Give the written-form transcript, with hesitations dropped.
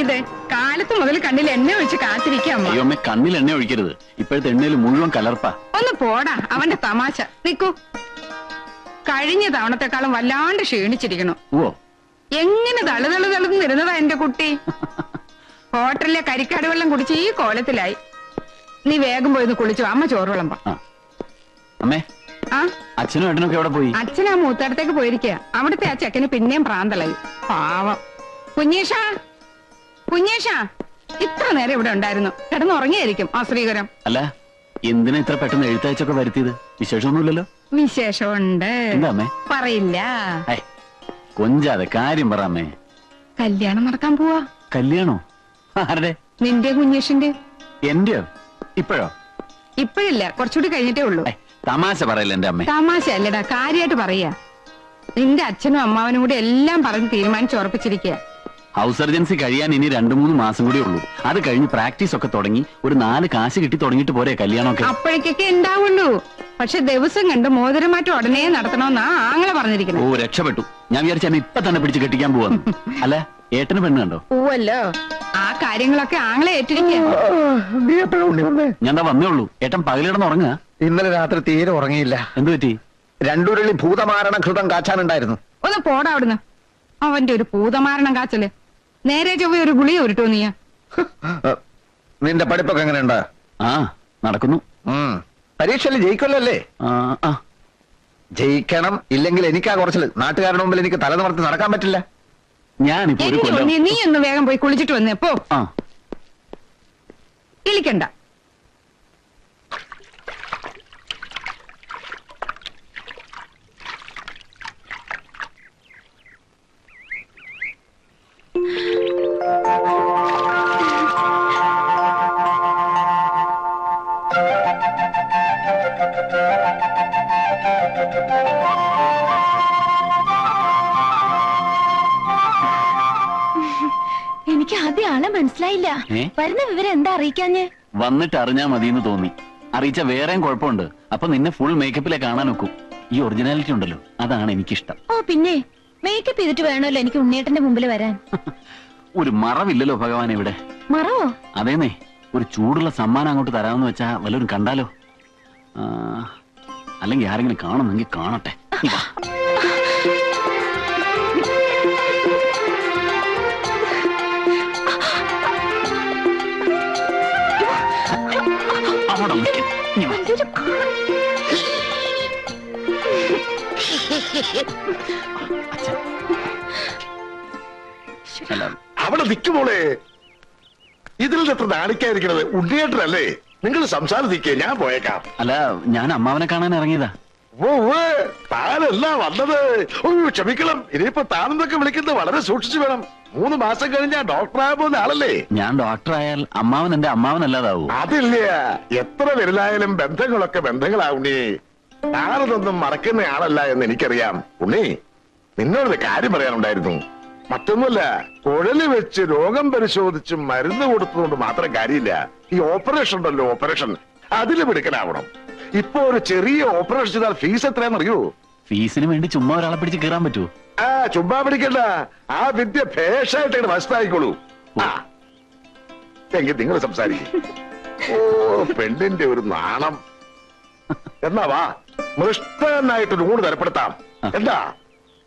ഇത്? കാലത്ത് മുതൽ കണ്ണിൽ എണ്ണ ഒഴിച്ച് കാത്തിരിക്കാം. അയ്യോ അമ്മ, കണ്ണിൽ എണ്ണ ഒഴിക്കരുത്. ഇപ്പോഴത്തെ എണ്ണയിൽ മുഴുവൻ കലർപ്പാ. ഒന്ന് പോടാ, അവന്റെ തമാശ. നിക്കൂ, കഴിഞ്ഞ തവണത്തെക്കാളും വല്ലാണ്ട് ക്ഷീണിച്ചിരിക്കണു. ഓ, എങ്ങനെ തളുതളുതളുന്നിരുന്നതാ എന്റെ കുട്ടി. ഹോട്ടലിലെ കരിക്കാട് വെള്ളം കുടിച്ച് ഈ കോലത്തിലായി. നീ വേഗം പോയി കുളിച്ചു. അമ്മ ചോറ് വിളമ്പാ. അമ്മേ, ആ അച്ഛനും ഏട്ടനൊക്കെ എവിടെ പോയി? അച്ഛൻ ആ മൂത്തടത്തേക്ക് പോയിരിക്കുക. അവിടുത്തെ ആ ചെക്കന് പിന്നെയും പ്രാന്തളായി. പാവം. കുഞ്ഞേഷാ, കുഞ്ഞേഷാ, ഇത്ര നേരം ഇവിടെ ഉണ്ടായിരുന്നു. കിടന്നുറങ്ങിയായിരിക്കും ആ ശ്രീകരം. അല്ല, എന്തിനാ ഇത്ര പെട്ടെന്ന് എഴുത്തയച്ചൊക്കെ വരുത്തിയത്? വിശേഷമൊന്നുമില്ലല്ലോ? വിശേഷമുണ്ട്. എന്താ അമ്മേ? പറയില്ല. കൊഞ്ചാതെ കാര്യം പറ അമ്മേ. കല്യാണം നടക്കാൻ പോവാ. കല്യാണോ? ആരുടെ? നിന്റെ കുഞ്ഞേഷിന്റെ. എന്റെയോ? ഇപ്പോഴോ? ഇപ്പഴില്ല, കുറച്ചുകൂടി കഴിഞ്ഞിട്ടേ ഉള്ളൂ. തമാശ പറയല്ല എന്റെ അമ്മ. തമാശ അല്ലടാ, കാര്യമായിട്ട് പറയാ. നിന്റെ അച്ഛനും അമ്മാവനും കൂടി എല്ലാം പറഞ്ഞ് തീരുമാനിച്ചുറപ്പിച്ചിരിക്കുക. ഹൗസ് സർജൻസി കഴിയാൻ ഇനി 2-3 മാസം കൂടി ഉള്ളൂ. അത് കഴിഞ്ഞ് പ്രാക്ടീസ് ഒക്കെ തുടങ്ങി ഒരു 4 കാശ് കിട്ടി തുടങ്ങിയിട്ട് പോരെ കല്യാണമൊക്കെ? അപ്പോഴേക്കൊക്കെ ഉണ്ടാവുള്ളൂ. പക്ഷെ ദിവസം കണ്ട് മോതിരമാറ്റം ഉടനെ നടത്തണമെന്നാ ആങ്ങളെ പറഞ്ഞിരിക്കുന്നത്. ഓ, രക്ഷപ്പെട്ടു. ഞാൻ വിചാരിച്ച ഇപ്പൊ തന്നെ പിടിച്ച് കെട്ടിക്കാൻ പോവാന്ന്. അല്ല, ഏട്ടന് പെണ്ണ് കണ്ടോ? പോവല്ലോ. ആ കാര്യങ്ങളൊക്കെ ആങ്ങളെ ഏറ്റിരിക്കുക. ഞാൻ വന്നേ ഉള്ളൂ. ഏട്ടൻ പകലിടന്ന് ഉറങ്ങുക? ഇന്നലെ രാത്രി തീരെ ഉറങ്ങിയില്ല. എന്തു പറ്റി? 2 ഉരുളി ഭൂതമാരണ ഘൃതം കാച്ചാനുണ്ടായിരുന്നു. ഒന്ന് പോടാ അവിടുന്ന്. അവന്റെ ഒരു ഭൂതമാരണം കാച്ചല്. നേരെ ചൊവ്വ ഒരു ഗുളിക ഉരുട്ടോ നീ. നിന്റെ പഠിപ്പൊക്കെ എങ്ങനെയുണ്ട്? ആ, നടക്കുന്നു. പരീക്ഷയിൽ ജയിക്കുമല്ലോ അല്ലേ? ജയിക്കണം. ഇല്ലെങ്കിൽ എനിക്കാ കുറച്ചില്. നാട്ടുകാരുടെ മുമ്പിൽ എനിക്ക് തല നിവർത്തി നടക്കാൻ പറ്റില്ല. ഞാനിപ്പോ ഒരു കൊല്ലം. നീ ഒന്ന് വേഗം പോയി കുളിച്ചിട്ട് വന്നേ പോ. ഇളിക്കണ്ട. എനിക്ക് ആദ്യം ആളെ മനസ്സിലായില്ല. വരുന്ന വിവരം എന്താ അറിയിക്കാഞ്ഞ്? വന്നിട്ട് അറിഞ്ഞാ മതിയെന്ന് തോന്നി. അറിയിച്ച വേറെയും കുഴപ്പമുണ്ട്. അപ്പൊ നിന്നെ ഫുൾ മേക്കപ്പിലെ കാണാൻ നോക്കും. ഈ ഒറിജിനാലിറ്റി ഉണ്ടല്ലോ, അതാണ് എനിക്കിഷ്ടം. ഓ പിന്നെ, മേക്കപ്പ് ചെയ്തിട്ട് വേണമല്ലോ എനിക്ക് ഉണ്ണിയേട്ടന്റെ മുമ്പിൽ വരാൻ. ഒരു മറവില്ലല്ലോ ഭഗവാൻ ഇവിടെ. മറവോ? അതേന്നേ, ഒരു ചൂടുള്ള സമ്മാനം അങ്ങോട്ട് തരാമെന്ന് വെച്ചാ വല്ലവരും കണ്ടാലോ? അല്ലെങ്കിൽ ആരെങ്കിലും കാണുന്നെങ്കിൽ കാണട്ടെ. അവിടെ നിൽക്കുമോളെ. ഇതിൽ എത്ര നാണിക്കായിരിക്കണത്? ഉണ്ണിയേട്ടനല്ലേ? നിങ്ങൾ സംസാരിക്കേ, ഞാൻ പോയേക്കാം. അല്ല, ഞാൻ അമ്മാവനെ കാണാൻ ഇറങ്ങിയതാ. ഓ, താനല്ല വന്നത്. ഓ, ക്ഷമിക്കണം. ഇനിയിപ്പോ താനെന്നൊക്കെ വിളിക്കുന്നത് വളരെ സൂക്ഷിച്ചു വേണം. 3 മാസം കഴിഞ്ഞാ ഡോക്ടറായ പോകുന്ന ആളല്ലേ? ഞാൻ ഡോക്ടറായാൽ അമ്മാവൻ എന്റെ അമ്മാവനല്ലാതാവൂ? അതില്ല. എത്ര വലുതായാലും ബന്ധങ്ങളൊക്കെ ബന്ധങ്ങളാവുണ്ണി. താനതൊന്നും മറക്കുന്ന ആളല്ല എന്ന് എനിക്കറിയാം. ഉണ്ണി, നിന്നോടൊരു കാര്യം പറയാനുണ്ടായിരുന്നു. മറ്റൊന്നുമല്ല, കുഴല് വെച്ച് രോഗം പരിശോധിച്ച് മരുന്ന് കൊടുത്തതുകൊണ്ട് മാത്രം കാര്യമില്ല. ഈ ഓപ്പറേഷൻ ഉണ്ടല്ലോ, ഓപ്പറേഷൻ, അതിലും എടുക്കലാവണം. ഇപ്പൊ ഒരു ചെറിയ ഓപ്പറേഷൻ ചെയ്താൽ ഫീസ് എത്രയാണെന്നറിയോ? ഫീസിന് വേണ്ടി ചുമ്മാ ഒരാളെ പിടിച്ച് കയറാൻ പറ്റുമോ? ചുമ്മാ പിടിക്കണ്ട. ആ വിദ്യ ഭേഷായിട്ട് മനസ്സിലായിക്കോളൂ. എങ്കിൽ നിങ്ങൾ സംസാരിക്കും. ഓ, പെണ്ണിന്റെ ഒരു നാണം. എന്നാ വാ, മൃഷ്ടനായിട്ടൊരു ഊണ് തരപ്പെടുത്താം. എന്താ?